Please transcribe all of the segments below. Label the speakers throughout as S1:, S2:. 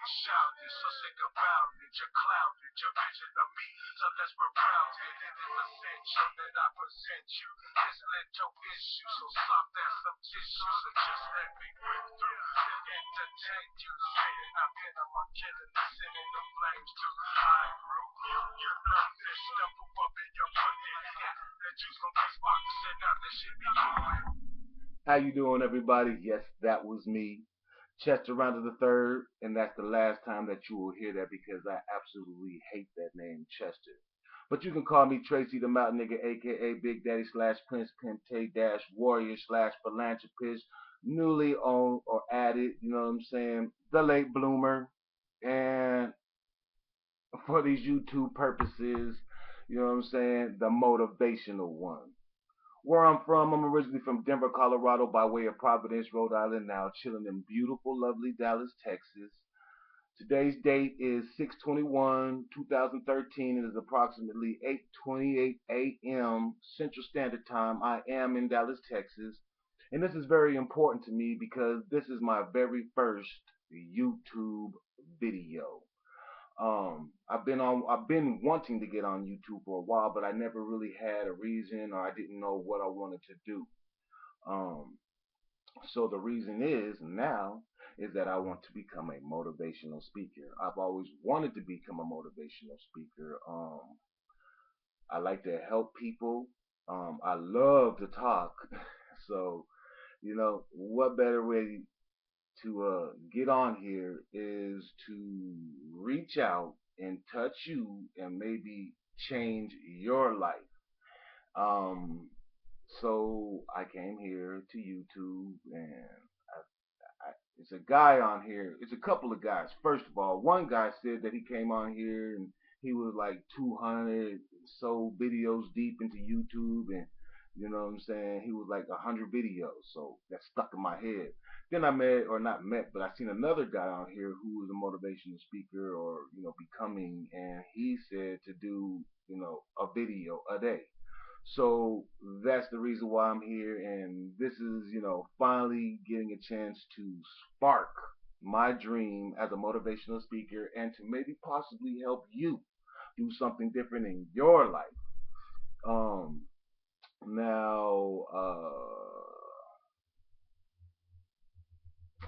S1: shouted, so sick about it, you're clouded, your vision of me, so desperate round it. It is essential that I present you this little issue, so soft as some tissue, so just let me break through and entertain you. Sitting up in my killing, sending the flames to I grew. You know this, stumble up in your foot, yeah, that juice gon' be sparks, and now this shit be going. How you doing, everybody? Yes, that was me, Chester Rounder the Third, and that's the last time that you will hear that because I absolutely hate that name, Chester. But you can call me Tracy the Mountain Nigga, aka Big Daddy slash Prince Pente dash Warrior slash Philanthropist, newly owned or added, you know what I'm saying, the late bloomer, and for these YouTube purposes, you know what I'm saying, the motivational one. Where I'm from, I'm originally from Denver, Colorado, by way of Providence, Rhode Island, now chilling in beautiful, lovely Dallas, Texas. Today's date is 6/21, 2013. It is approximately 8:28 a.m. Central Standard Time. I am in Dallas, Texas. And this is very important to me because this is my very first YouTube video. I've been wanting to get on YouTube for a while, but I never really had a reason or I didn't know what I wanted to do. Um, so the reason is now is that I want to become a motivational speaker. I've always wanted to become a motivational speaker. I like to help people. I love to talk. So, what better way to get on here is to reach out and touch you and maybe change your life. Um, so I came here to YouTube and it's a guy on here. It's a couple of guys. First of all, one guy said that he came on here and he was like 200 so videos deep into YouTube, and you know what I'm saying. He was like 100 videos, so that stuck in my head. Then I met, or not met, but I seen another guy on here who was a motivational speaker, or becoming, and he said to do a video a day. So that's the reason why I'm here, and this is, finally getting a chance to spark my dream as a motivational speaker and to maybe possibly help you do something different in your life. Um, now,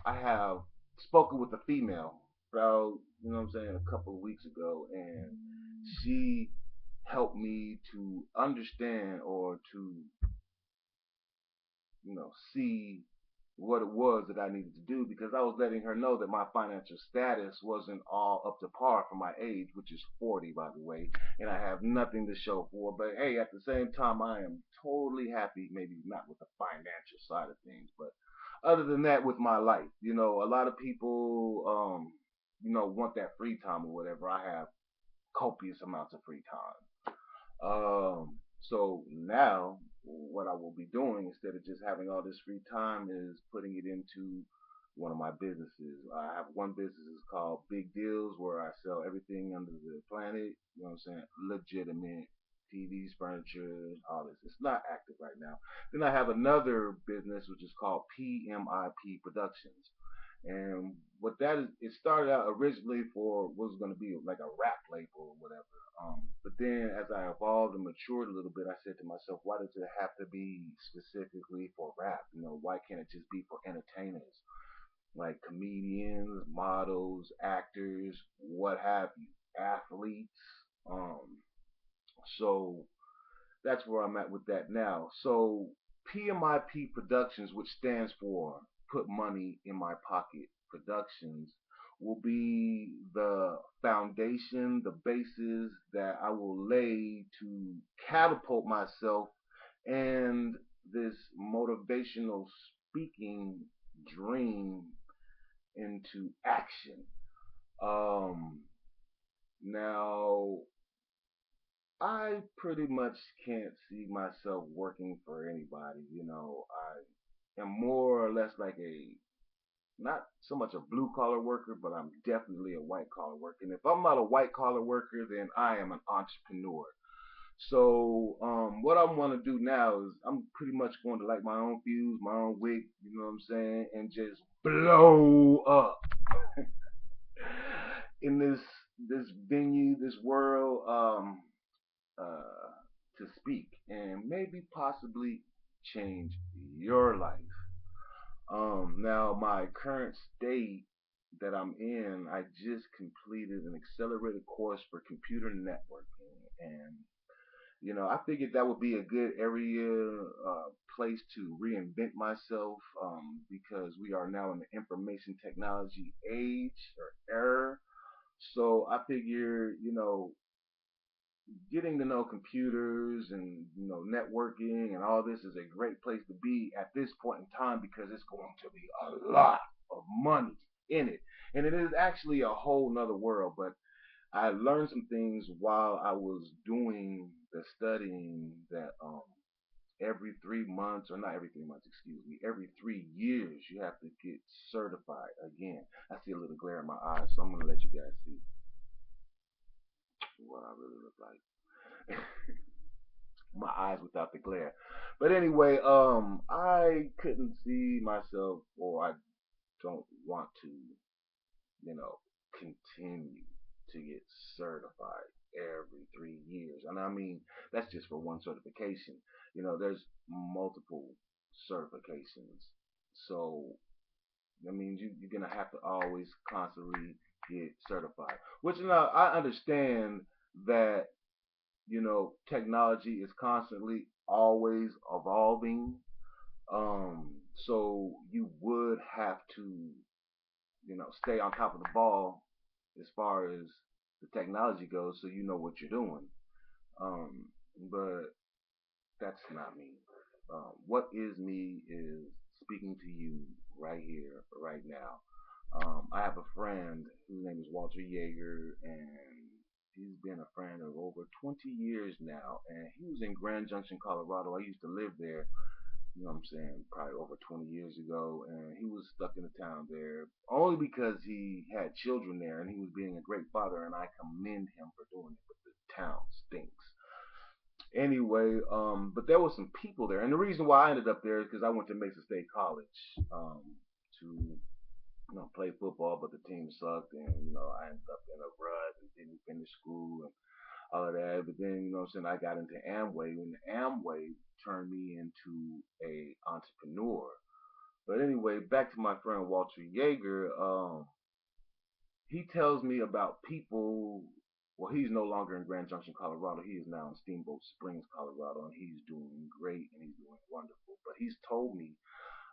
S1: I have spoken with a female about, what I'm saying, a couple of weeks ago, and she helped me to understand or to see what it was that I needed to do because I was letting her know that my financial status wasn't all up to par for my age, which is 40, by the way, and I have nothing to show for it. But hey, at the same time, I am totally happy, maybe not with the financial side of things, but other than that, with my life, a lot of people, want that free time or whatever. I have copious amounts of free time. So now what I will be doing instead of just having all this free time is putting it into one of my businesses. I have one business is called Big Deals where I sell everything under the planet, you know what I'm saying? Legitimate TVs, furniture, all this. It's not active right now. Then I have another business which is called P.M.I.P. Productions. And what that is, it started out originally for what was going to be like a rap label or whatever. But then as I evolved and matured a little bit, I said to myself, why does it have to be specifically for rap? Why can't it just be for entertainers? Like comedians, models, actors, what have you, athletes. Um, so that's where I'm at with that now. So P.M.I.P. Productions, which stands for Put Money in My Pocket Productions, will be the foundation, the basis that I will lay to catapult myself and this motivational speaking dream into action. Um, now, I pretty much can't see myself working for anybody. I am more or less like not so much a blue collar worker, but I'm definitely a white collar worker. And if I'm not a white collar worker, then I am an entrepreneur. So what I want to do now is I'm pretty much going to light my own fuse, my own wick, you know what I'm saying, and just blow up. in this venue, this world, to speak and maybe possibly change your life. Now my current state that I'm in, I just completed an accelerated course for computer networking, and I figured that would be a good area, place to reinvent myself, because we are now in the information technology age or era. So I figure, getting to know computers and networking and all this is a great place to be at this point in time because it's going to be a lot of money in it, and it is actually a whole nother world. But I learned some things while I was doing the studying that every 3 months, or not every 3 months, excuse me, every 3 years you have to get certified again. I see a little glare in my eyes, so I'm gonna let you guys see what I really look like. My eyes without the glare. But anyway, I couldn't see myself, or I don't want to, you know, continue to get certified every 3 years. And I mean, that's just for one certification. There's multiple certifications. So that means you're gonna have to always constantly get certified. Which I understand that technology is constantly always evolving. So you would have to, stay on top of the ball as far as the technology goes, so you know what you're doing. Um, but that's not me. What is me is speaking to you right here, right now. I have a friend whose name is Walter Yeager, and he's been a friend of over 20 years now. And he was in Grand Junction, Colorado. I used to live there, what I'm saying, probably over 20 years ago. And he was stuck in the town there only because he had children there and he was being a great father. And I commend him for doing it, but the town stinks. Anyway, but there was some people there, and the reason why I ended up there is because I went to Mesa State College, to play football, but the team sucked, and I ended up in a rut and didn't finish school and all of that. But then I got into Amway, and Amway turned me into a entrepreneur. But anyway, back to my friend Walter Yeager. He tells me about people. Well, he's no longer in Grand Junction, Colorado. He is now in Steamboat Springs, Colorado, and he's doing great and he's doing wonderful. But he's told me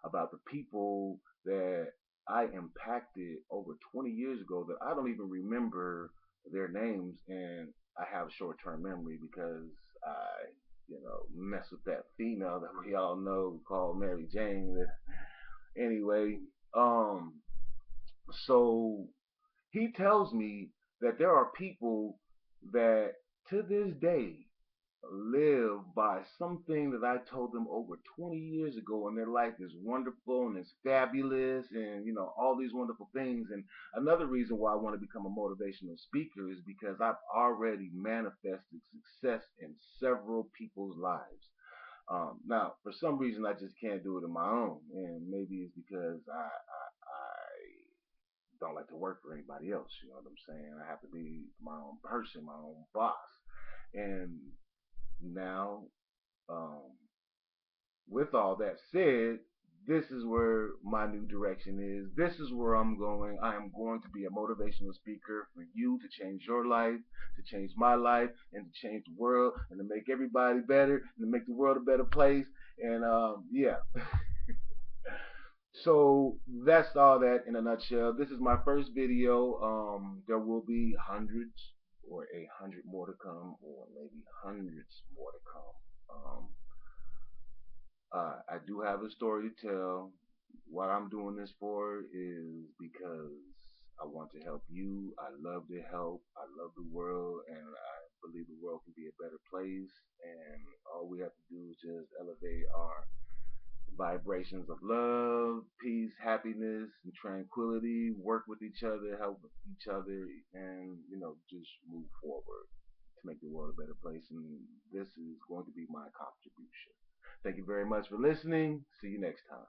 S1: about the people that I impacted over 20 years ago that I don't even remember their names, and I have short-term memory because I, mess with that female that we all know called Mary Jane. Anyway, so he tells me that there are people that to this day live by something that I told them over 20 years ago, and their life is wonderful and it's fabulous, and all these wonderful things. And another reason why I want to become a motivational speaker is because I've already manifested success in several people's lives. Now, for some reason, I just can't do it on my own, and maybe it's because I don't like to work for anybody else. You know what I'm saying? I have to be my own person, my own boss. And now, um, with all that said, this is where my new direction is. This is where I'm going. I am going to be a motivational speaker for you to change your life, to change my life, and to change the world, and to make everybody better, and to make the world a better place. And yeah. So that's all that in a nutshell. This is my first video. There will be hundreds or 100 more to come, or maybe hundreds more to come. I do have a story to tell. What I'm doing this for is because I want to help you. I love to help. I love the world, and I believe the world can be a better place. And all we have to do is just elevate our vibrations of love, peace, happiness, and tranquility, work with each other, help with each other, and just move forward to make the world a better place. And this is going to be my contribution. Thank you very much for listening. See you next time.